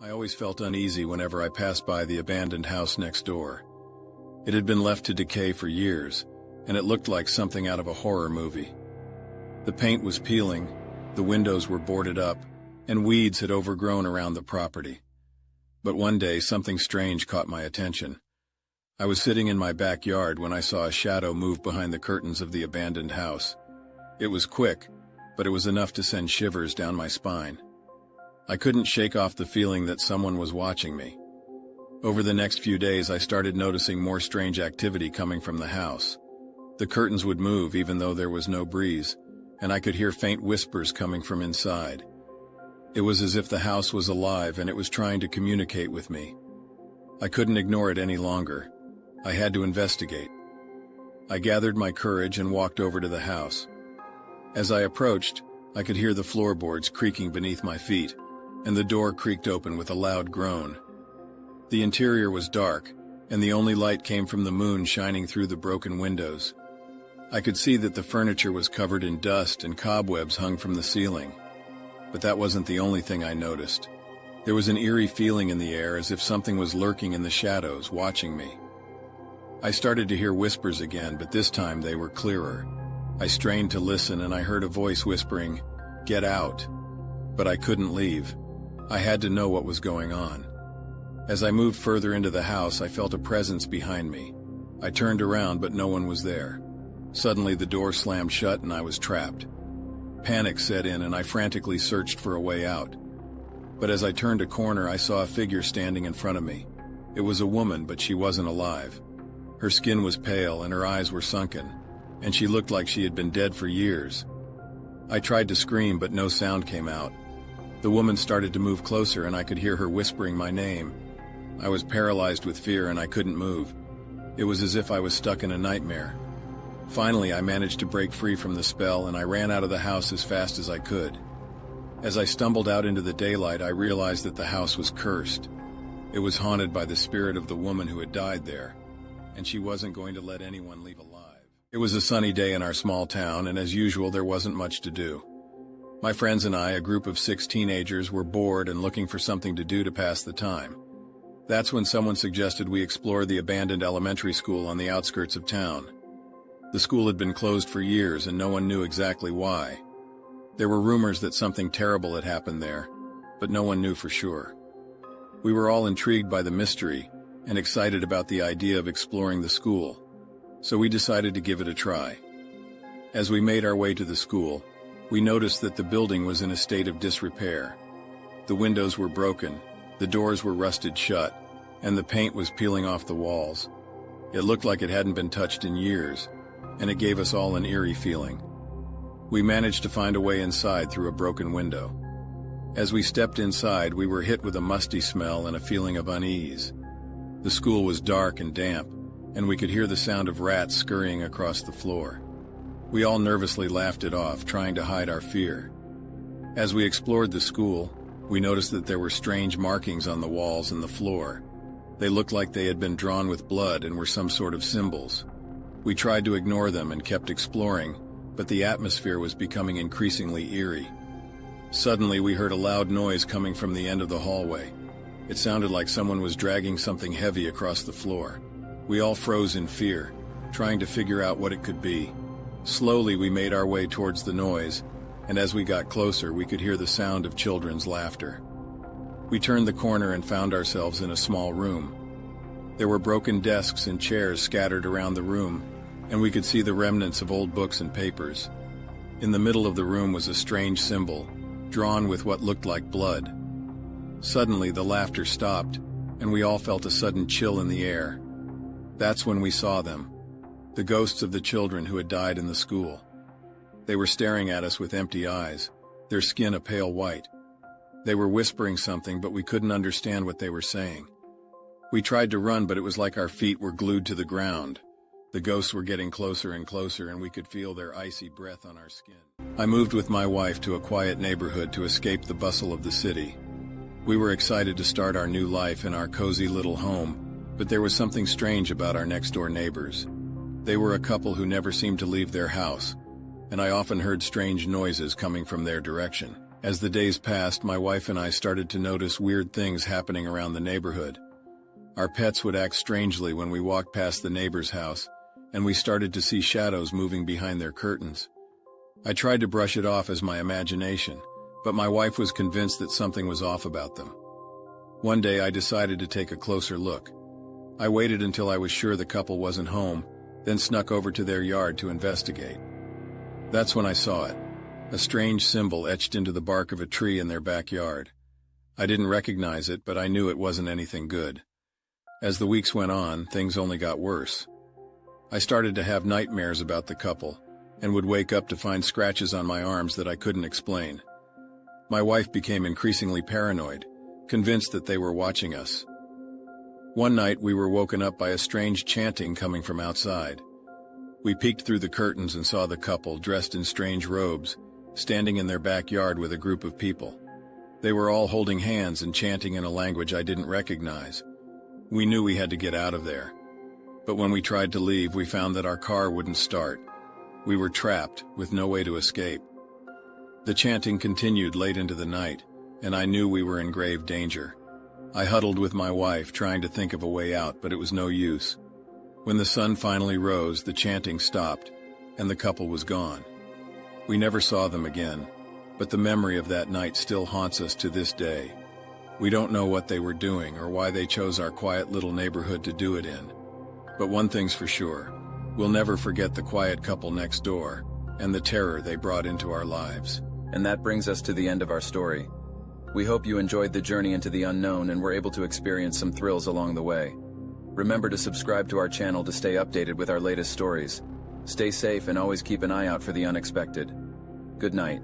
I always felt uneasy whenever I passed by the abandoned house next door. It had been left to decay for years, and it looked like something out of a horror movie. The paint was peeling, the windows were boarded up, and weeds had overgrown around the property. But one day something strange caught my attention. I was sitting in my backyard when I saw a shadow move behind the curtains of the abandoned house. It was quick, but it was enough to send shivers down my spine. I couldn't shake off the feeling that someone was watching me. Over the next few days, I started noticing more strange activity coming from the house. The curtains would move even though there was no breeze, and I could hear faint whispers coming from inside. It was as if the house was alive and it was trying to communicate with me. I couldn't ignore it any longer. I had to investigate. I gathered my courage and walked over to the house. As I approached, I could hear the floorboards creaking beneath my feet, and the door creaked open with a loud groan. The interior was dark, and the only light came from the moon shining through the broken windows. I could see that the furniture was covered in dust and cobwebs hung from the ceiling. But that wasn't the only thing I noticed. There was an eerie feeling in the air as if something was lurking in the shadows, watching me. I started to hear whispers again, but this time they were clearer. I strained to listen and I heard a voice whispering, "Get out." But I couldn't leave. I had to know what was going on. As I moved further into the house, I felt a presence behind me. I turned around, but no one was there. Suddenly the door slammed shut and I was trapped. Panic set in and I frantically searched for a way out. But as I turned a corner, I saw a figure standing in front of me. It was a woman, but she wasn't alive. Her skin was pale and her eyes were sunken, and she looked like she had been dead for years. I tried to scream, but no sound came out. The woman started to move closer and I could hear her whispering my name. I was paralyzed with fear and I couldn't move. It was as if I was stuck in a nightmare. Finally, I managed to break free from the spell and I ran out of the house as fast as I could. As I stumbled out into the daylight, I realized that the house was cursed. It was haunted by the spirit of the woman who had died there, and she wasn't going to let anyone leave alive. It was a sunny day in our small town, and as usual, there wasn't much to do. My friends and I, a group of 6 teenagers, were bored and looking for something to do to pass the time. That's when someone suggested we explore the abandoned elementary school on the outskirts of town. The school had been closed for years and no one knew exactly why. There were rumors that something terrible had happened there, but no one knew for sure. We were all intrigued by the mystery and excited about the idea of exploring the school, so we decided to give it a try. As we made our way to the school, we noticed that the building was in a state of disrepair. The windows were broken, the doors were rusted shut, and the paint was peeling off the walls. It looked like it hadn't been touched in years, and it gave us all an eerie feeling. We managed to find a way inside through a broken window. As we stepped inside, we were hit with a musty smell and a feeling of unease. The school was dark and damp, and we could hear the sound of rats scurrying across the floor. We all nervously laughed it off, trying to hide our fear. As we explored the school, we noticed that there were strange markings on the walls and the floor. They looked like they had been drawn with blood and were some sort of symbols. We tried to ignore them and kept exploring, but the atmosphere was becoming increasingly eerie. Suddenly, we heard a loud noise coming from the end of the hallway. It sounded like someone was dragging something heavy across the floor. We all froze in fear, trying to figure out what it could be. Slowly, we made our way towards the noise, and as we got closer, we could hear the sound of children's laughter. We turned the corner and found ourselves in a small room. There were broken desks and chairs scattered around the room, and we could see the remnants of old books and papers. In the middle of the room was a strange symbol, drawn with what looked like blood. Suddenly, the laughter stopped, and we all felt a sudden chill in the air. That's when we saw them, the ghosts of the children who had died in the school. They were staring at us with empty eyes, their skin a pale white. They were whispering something, but we couldn't understand what they were saying. We tried to run, but it was like our feet were glued to the ground. The ghosts were getting closer and closer, and we could feel their icy breath on our skin. I moved with my wife to a quiet neighborhood to escape the bustle of the city. We were excited to start our new life in our cozy little home, but there was something strange about our next-door neighbors. They were a couple who never seemed to leave their house, and I often heard strange noises coming from their direction. As the days passed, my wife and I started to notice weird things happening around the neighborhood. Our pets would act strangely when we walked past the neighbor's house, and we started to see shadows moving behind their curtains. I tried to brush it off as my imagination, but my wife was convinced that something was off about them. One day I decided to take a closer look. I waited until I was sure the couple wasn't home, then snuck over to their yard to investigate. That's when I saw it, a strange symbol etched into the bark of a tree in their backyard. I didn't recognize it, but I knew it wasn't anything good. As the weeks went on, things only got worse. I started to have nightmares about the couple, and would wake up to find scratches on my arms that I couldn't explain. My wife became increasingly paranoid, convinced that they were watching us. One night we were woken up by a strange chanting coming from outside. We peeked through the curtains and saw the couple, dressed in strange robes, standing in their backyard with a group of people. They were all holding hands and chanting in a language I didn't recognize. We knew we had to get out of there. But when we tried to leave, we found that our car wouldn't start. We were trapped, with no way to escape. The chanting continued late into the night, and I knew we were in grave danger. I huddled with my wife, trying to think of a way out, but it was no use. When the sun finally rose, the chanting stopped, and the couple was gone. We never saw them again, but the memory of that night still haunts us to this day. We don't know what they were doing or why they chose our quiet little neighborhood to do it in. But one thing's for sure, we'll never forget the quiet couple next door, and the terror they brought into our lives. And that brings us to the end of our story. We hope you enjoyed the journey into the unknown and were able to experience some thrills along the way. Remember to subscribe to our channel to stay updated with our latest stories. Stay safe and always keep an eye out for the unexpected. Good night.